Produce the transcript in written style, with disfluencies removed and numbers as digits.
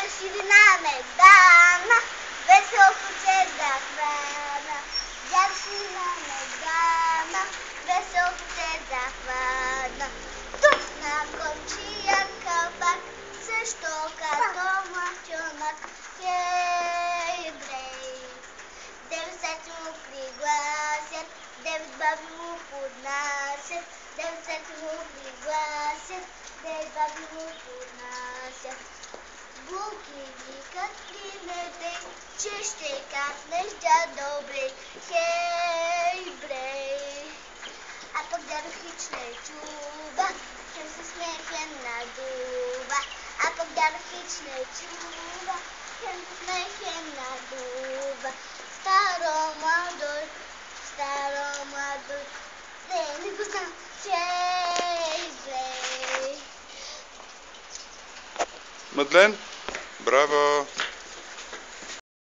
Dziewczyna Megdana, wysoko cię zachwana. Dziewczyna Megdana, wysoko cię zachwana. Tu na konci jak kabak, ze sztoka to macionak. Jej brej, девять му пригласят, девять баби му поднасят, девет му пригласят, девет баби му поднасят. Булки викат принеде, че ще каснеш дядо Брей, хей Брей. А пък дядо Хич не чува, хем се смее, хем надува. А пък дядо Хич не чува, хем се смее, хем надува. Старо младой, не го знам, хей Брей. Мадлен, браво!